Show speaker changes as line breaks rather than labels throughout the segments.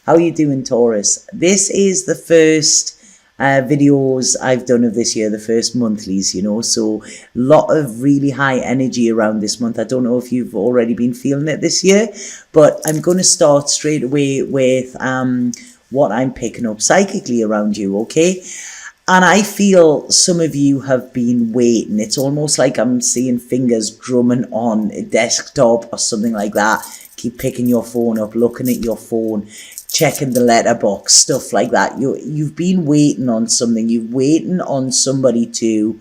How are you doing, Taurus? This is the first videos I've done of this year, the first monthlies, so a lot of really high energy around this month. I don't know if you've already been feeling it this year, but I'm going to start straight away with what I'm picking up psychically around you, okay? And I feel some of you have been waiting. It's almost like I'm seeing fingers drumming on a desktop or something like that. Keep picking your phone up, looking at your phone, checking the letterbox, stuff like that. You've been waiting on something. You're waiting on somebody to...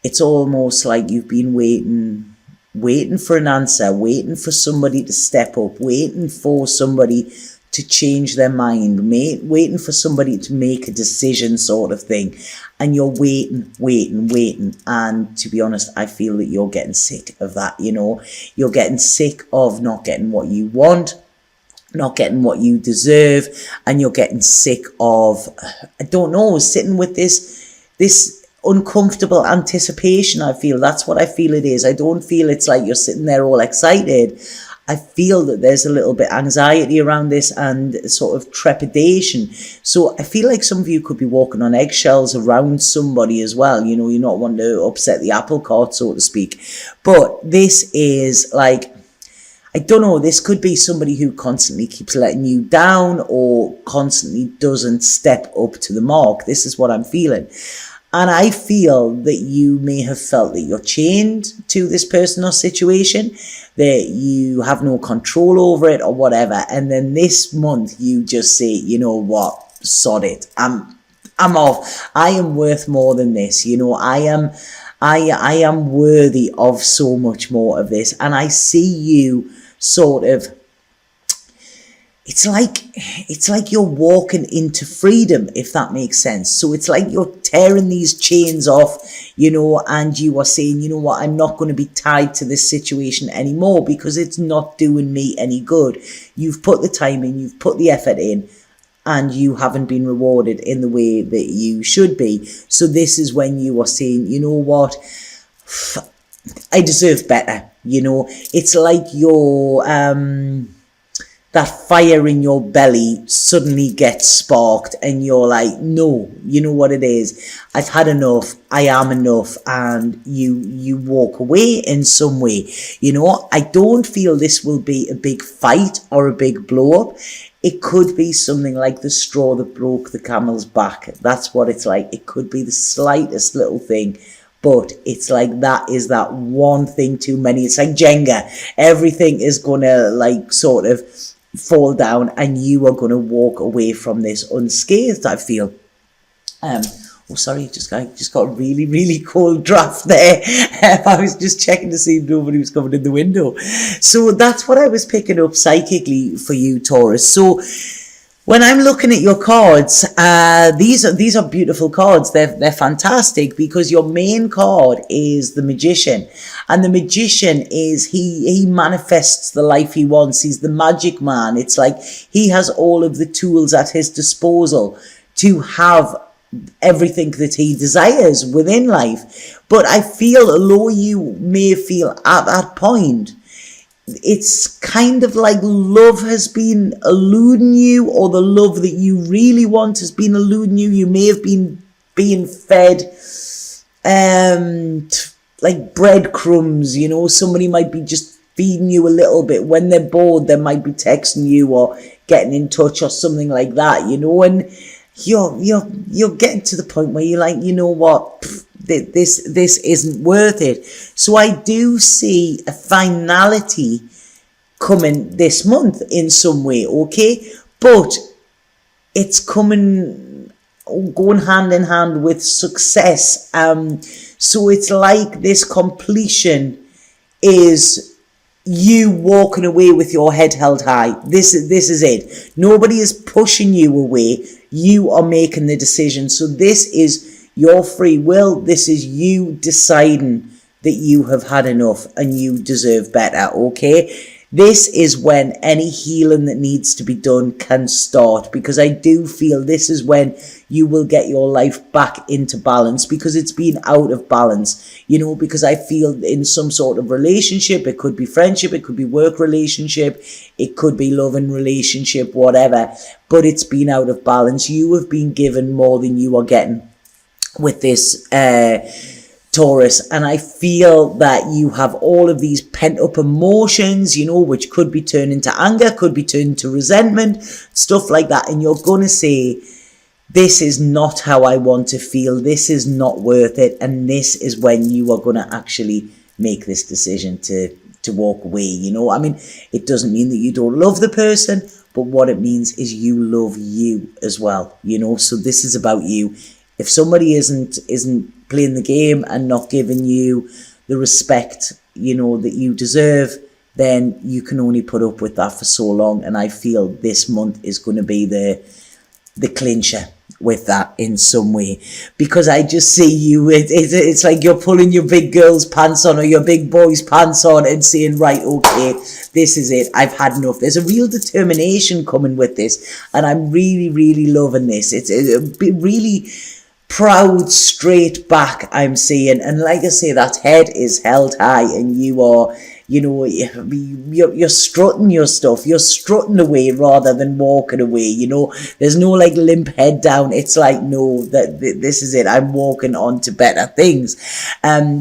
It's almost like you've been waiting for an answer, waiting for somebody to step up, waiting for somebody to change their mind, waiting for somebody to make a decision, sort of thing. And you're waiting. And to be honest, I feel that you're getting sick of that, You're getting sick of not getting what you want, not getting what you deserve, and you're getting sick of, I don't know, sitting with this uncomfortable anticipation. I feel that's what I feel it is. I don't feel it's like you're sitting there all excited. I feel that there's a little bit anxiety around this and sort of trepidation. So I feel like some of you could be walking on eggshells around somebody as well. You're not wanting to upset the apple cart, so to speak. But this is like, I don't know, this could be somebody who constantly keeps letting you down or constantly doesn't step up to the mark. This is what I'm feeling. And I feel that you may have felt that you're chained to this person or situation, that you have no control over it or whatever. And then this month you just say, you know what, sod it. I'm off. I am worth more than this. I am worthy of so much more of this. And I see you sort of, it's like you're walking into freedom, if that makes sense. So it's like you're tearing these chains off, and you are saying, you know what, I'm not going to be tied to this situation anymore because it's not doing me any good. You've put the time in, you've put the effort in, and you haven't been rewarded in the way that you should be. So this is when you are saying, you know what, I deserve better. It's like you're... that fire in your belly suddenly gets sparked and you're like, no, you know what it is. I've had enough. I am enough. And you walk away in some way. I don't feel this will be a big fight or a big blow up. It could be something like the straw that broke the camel's back. That's what it's like. It could be the slightest little thing. But it's like that is that one thing too many. It's like Jenga. Everything is going to sort of fall down and you are going to walk away from this unscathed, I feel. Sorry, I just got a really, really cold draft there. I was just checking to see if nobody was coming in the window. So that's what I was picking up psychically for you, Taurus. So when I'm looking at your cards, these are beautiful cards. They're fantastic because your main card is the Magician. And the Magician is, he manifests the life he wants. He's the magic man. It's like he has all of the tools at his disposal to have everything that he desires within life. But I feel, although you may feel at that point, it's kind of like love has been eluding you, or the love that you really want has been eluding you. You may have been being fed like breadcrumbs, somebody might be just feeding you a little bit. When they're bored, they might be texting you or getting in touch or something like that, and you're getting to the point where you're like, you know what, this isn't worth it. So I do see a finality coming this month in some way, okay? But it's going hand in hand with success. So it's like this completion is you walking away with your head held high. This is it. Nobody is pushing you away. You are making the decision. So this is your free will. This is you deciding that you have had enough and you deserve better, okay? This is when any healing that needs to be done can start, because I do feel this is when you will get your life back into balance, because it's been out of balance, because I feel in some sort of relationship, it could be friendship, it could be work relationship, it could be love and relationship, whatever, but it's been out of balance. You have been given more than you are getting with this Taurus, and I feel that you have all of these pent-up emotions, which could be turned into anger, could be turned into resentment, stuff like that, and you're going to say, this is not how I want to feel, this is not worth it, and this is when you are going to actually make this decision to walk away. It doesn't mean that you don't love the person, but what it means is you love you as well, so this is about you. If somebody isn't playing the game and not giving you the respect, that you deserve, then you can only put up with that for so long. And I feel this month is going to be the clincher with that in some way, because I just see you, it's like you're pulling your big girl's pants on or your big boy's pants on and saying, right, okay, this is it, I've had enough. There's a real determination coming with this, and I'm really, really loving this. It's really proud, straight back, I'm saying, and like I say, that head is held high, and you are, you're strutting your stuff, you're strutting away rather than walking away. There's no like limp head down. It's like, no, this is it, I'm walking on to better things,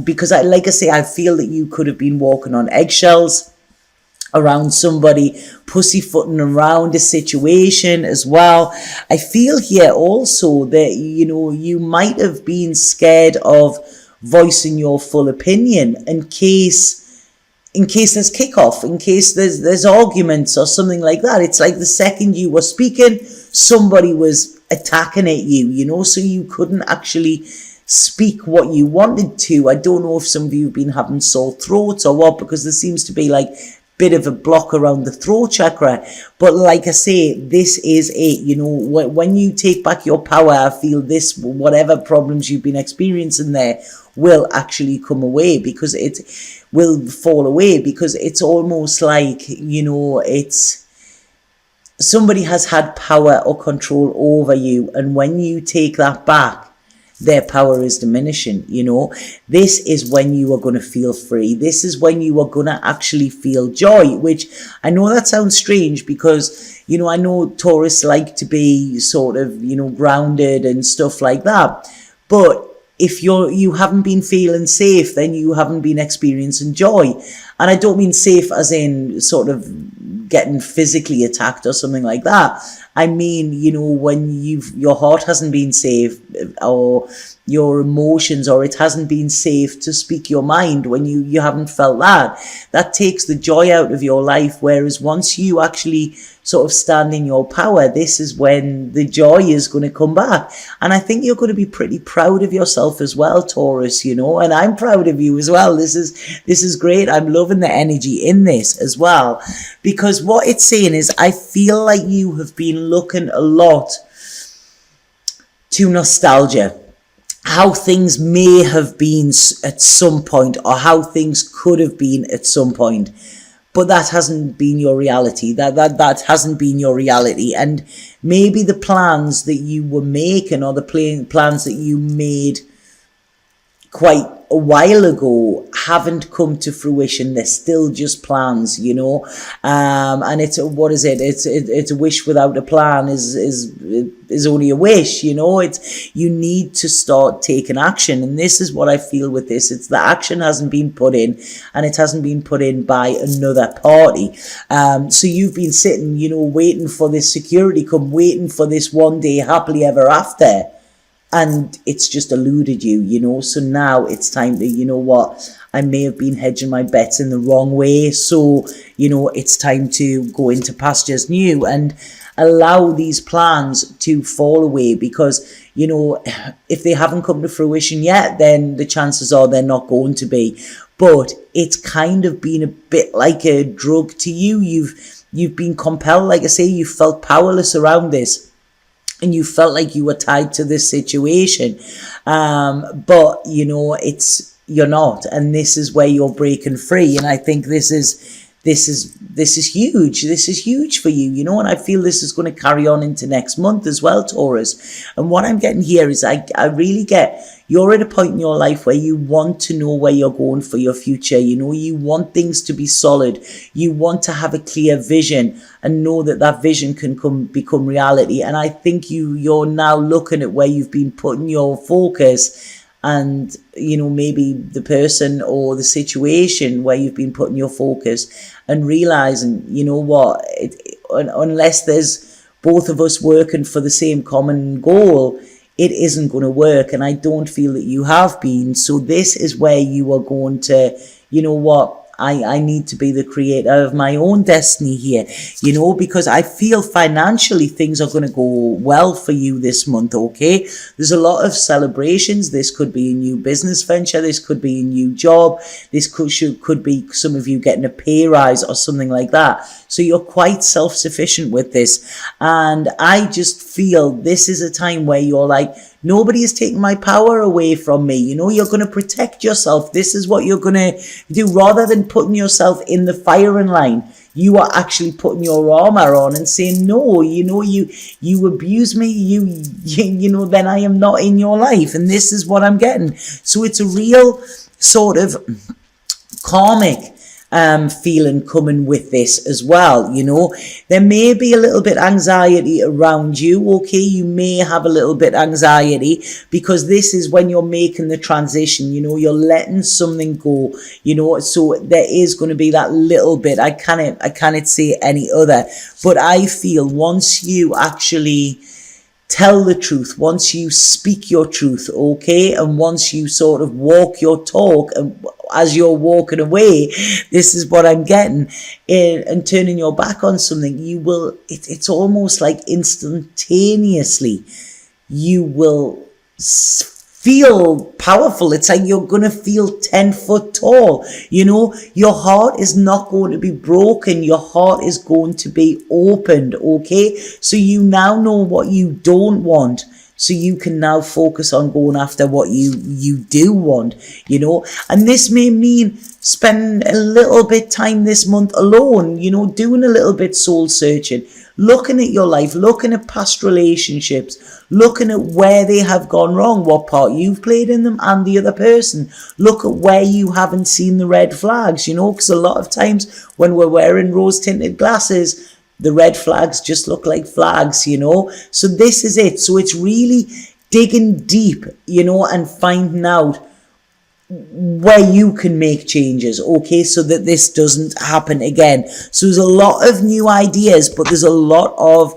because I feel that you could have been walking on eggshells around somebody, pussyfooting around a situation as well. I feel here also that, you might have been scared of voicing your full opinion in case there's kickoff, in case there's arguments or something like that. It's like the second you were speaking, somebody was attacking at you, so you couldn't actually speak what you wanted to. I don't know if some of you have been having sore throats or what, because there seems to be like bit of a block around the throat chakra. But like I say, this is it. When you take back your power, I feel this, whatever problems you've been experiencing there will actually come away, because it will fall away, because it's almost like, it's somebody has had power or control over you, and when you take that back, their power is diminishing. This is when you are going to feel free. This is when you are going to actually feel joy, which I know that sounds strange, because I know Taurus like to be sort of grounded and stuff like that, but if you haven't been feeling safe, then you haven't been experiencing joy. And I don't mean safe as in sort of getting physically attacked or something like that. I mean, when your heart hasn't been safe, or your emotions, or it hasn't been safe to speak your mind, when you haven't felt that takes the joy out of your life. Whereas once you actually sort of stand in your power, this is when the joy is going to come back. And I think you're going to be pretty proud of yourself as well, Taurus, and I'm proud of you as well. This is great. I'm loving the energy in this as well, because what it's saying is, I feel like you have been looking a lot to nostalgia, how things may have been at some point, or how things could have been at some point. But that hasn't been your reality. That hasn't been your reality. And maybe the plans that you were making, or the plans that you made quite a while ago, haven't come to fruition. They're still just plans, and it's, what is it? It's a wish without a plan is only a wish, It's, you need to start taking action, and this is what I feel with this. It's the action hasn't been put in, and it hasn't been put in by another party. So you've been sitting, waiting for this security come, waiting for this one day happily ever after. And it's just eluded you, so now it's time to, I may have been hedging my bets in the wrong way. So, it's time to go into pastures new and allow these plans to fall away, because, if they haven't come to fruition yet, then the chances are they're not going to be. But it's kind of been a bit like a drug to you. You've been compelled, like I say, you felt powerless around this. And you felt like you were tied to this situation. But, you're not. And this is where you're breaking free. And I think this is this is huge. This is huge for you, you know, and I feel this is going to carry on into next month as well, Taurus. And what I'm getting here is I really get you're at a point in your life where you want to know where you're going for your future. You know, you want things to be solid. You want to have a clear vision and know that that vision can become reality. And I think you're now looking at where you've been putting your focus, and you know, maybe the person or the situation where you've been putting your focus, and realizing, you know what, unless there's both of us working for the same common goal, it isn't going to work. And I don't feel that you have been. So this is where you are going to, you know what, I need to be the creator of my own destiny here, you know, because I feel financially things are going to go well for you this month, okay? There's a lot of celebrations. This could be a new business venture. This could be a new job. This could be some of you getting a pay rise or something like that. So you're quite self-sufficient with this. And I just feel this is a time where you're like, nobody is taking my power away from me. You know, you're going to protect yourself. This is what you're going to do. Rather than putting yourself in the firing line, you are actually putting your armor on and saying, no, you know, you abuse me, you know, then I am not in your life. And this is what I'm getting. So it's a real sort of karmic feeling coming with this as well. You know, there may be a little bit anxiety around you, okay? You may have a little bit anxiety because this is when you're making the transition, you know, you're letting something go, you know, so there is going to be that little bit. I cannot say any other, but I feel once you actually tell the truth, once you speak your truth, okay, and once you sort of walk your talk, and as you're walking away, this is what I'm getting, and turning your back on something, you will, it's almost like instantaneously, you will feel powerful. It's like you're going to feel 10 foot tall. You know, your heart is not going to be broken. Your heart is going to be opened. Okay. So you now know what you don't want. So you can now focus on going after what you do want, you know, and this may mean spending a little bit time this month alone, you know, doing a little bit soul searching, looking at your life, looking at past relationships, looking at where they have gone wrong, what part you've played in them and the other person. Look at where you haven't seen the red flags, you know, because a lot of times when we're wearing rose tinted glasses, the red flags just look like flags, you know. So this is it. So it's really digging deep, you know, and finding out where you can make changes, okay, so that this doesn't happen again. So there's a lot of new ideas, but there's a lot of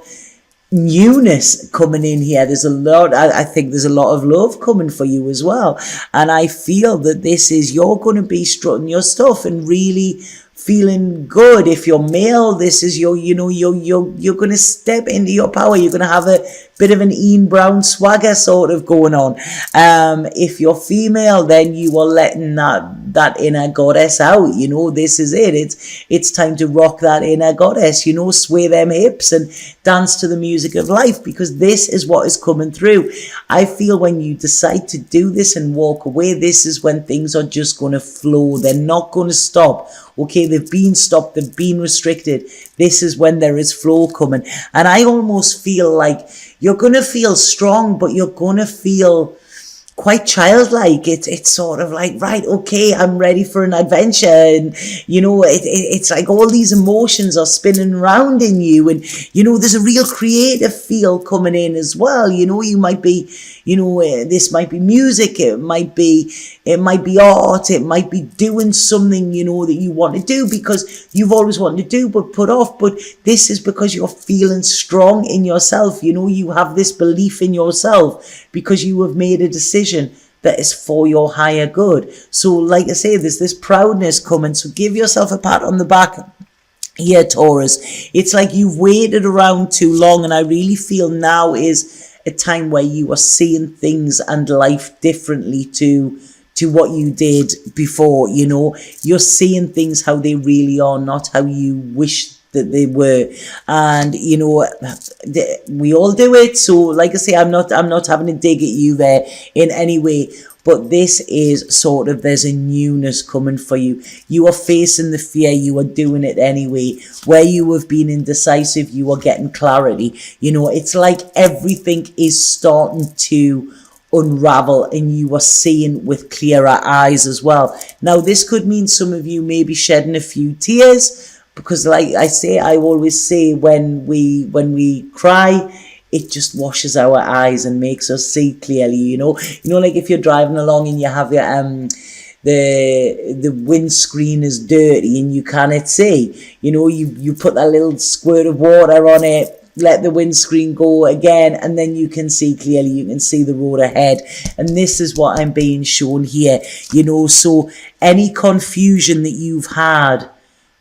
newness coming in here. There's a lot, I think there's a lot of love coming for you as well. And I feel that this is, you're going to be strutting your stuff and really feeling good. If you're male, this is your, you know, you're going to step into your power. You're going to have a bit of an Ian Brown swagger sort of going on. If you're female, then you are letting that inner goddess out. You know, this is it. It's time to rock that inner goddess, you know, sway them hips and dance to the music of life, because this is what is coming through. I feel when you decide to do this and walk away, this is when things are just going to flow. They're not going to stop. Okay, they've been stopped, they've been restricted. This is when there is flow coming. And I almost feel like you're going to feel strong, but you're going to feel quite childlike. It's sort of like, right, okay, I'm ready for an adventure. And, you know, it's like all these emotions are spinning around in you. And, you know, there's a real creative feel coming in as well. You know, you might be, you know, this might be music, it might be art, it might be doing something, you know, that you want to do because you've always wanted to do but put off. But this is because you're feeling strong in yourself. You know, you have this belief in yourself because you have made a decision that is for your higher good. So like I say, there's this proudness coming. So give yourself a pat on the back. Yeah, Taurus, it's like you've waited around too long, and I really feel now is a time where you are seeing things and life differently to what you did before. You know, you're seeing things how they really are, not how you wish that they were. And you know, we all do it. So like I say, I'm not having to dig at you there in any way, but this is sort of, there's a newness coming for you. You are facing the fear, you are doing it anyway. Where you have been indecisive, you are getting clarity. You know, it's like everything is starting to unravel and you are seeing with clearer eyes as well. Now, this could mean some of you may be shedding a few tears, because like I always say, when we cry, it just washes our eyes and makes us see clearly, you know, like if you're driving along and you have your the windscreen is dirty and you cannot see, you know, you put that little squirt of water on it, let the windscreen go again, and then you can see clearly, you can see the road ahead. And this is what I'm being shown here, you know. So any confusion that you've had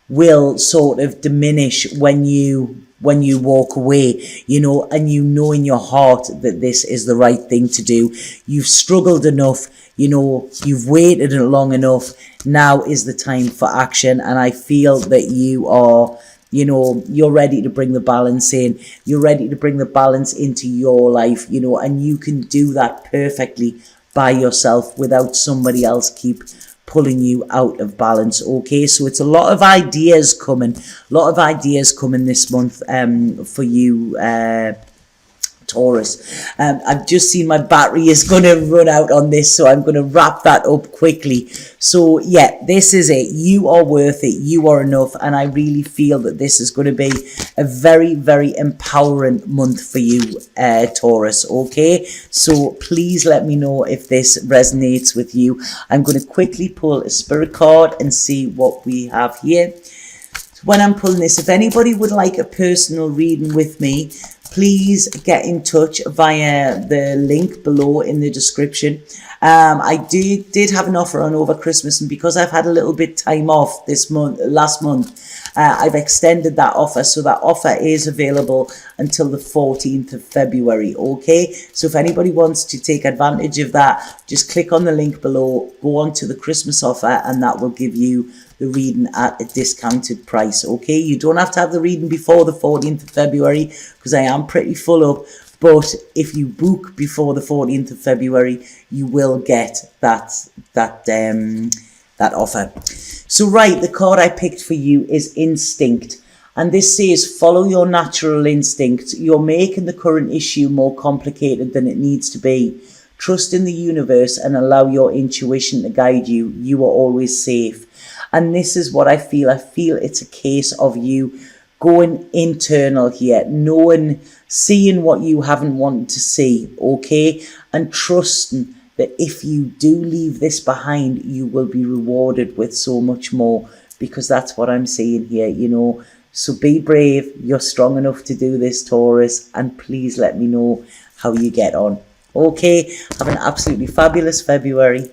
will sort of diminish when you walk away, you know, and you know in your heart that this is the right thing to do. You've struggled enough, you know, you've waited long enough. Now is the time for action, and I feel that you are, you know, you're ready to bring the balance in. You're ready to bring the balance into your life, you know, and you can do that perfectly by yourself without somebody else keep pulling you out of balance. Okay, so it's a lot of ideas coming this month for you, Taurus. I've just seen my battery is going to run out on this, so I'm going to wrap that up quickly. So yeah, this is it. You are worth it. You are enough. And I really feel that this is going to be a very, very empowering month for you, Taurus. Okay, so please let me know if this resonates with you. I'm going to quickly pull a spirit card and see what we have here. When I'm pulling this, if anybody would like a personal reading with me, please get in touch via the link below in the description. I did have an offer on over Christmas, and because I've had a little bit time off last month, I've extended that offer. So that offer is available until the 14th of February. Okay, so if anybody wants to take advantage of that, just click on the link below, go on to the Christmas offer, and that will give you the reading at a discounted price. Okay, you don't have to have the reading before the 14th of February because I am pretty full up, but if you book before the 14th of February, you will get that offer. So right, the card I picked for you is Instinct, and this says follow your natural instinct. You're making the current issue more complicated than it needs to be. Trust in the universe and allow your intuition to guide you. You are always safe. And this is what I feel. I feel it's a case of you going internal here, knowing, seeing what you haven't wanted to see, okay? And trusting that if you do leave this behind, you will be rewarded with so much more, because that's what I'm seeing here, you know. So be brave. You're strong enough to do this, Taurus, and please let me know how you get on. Okay, have an absolutely fabulous February.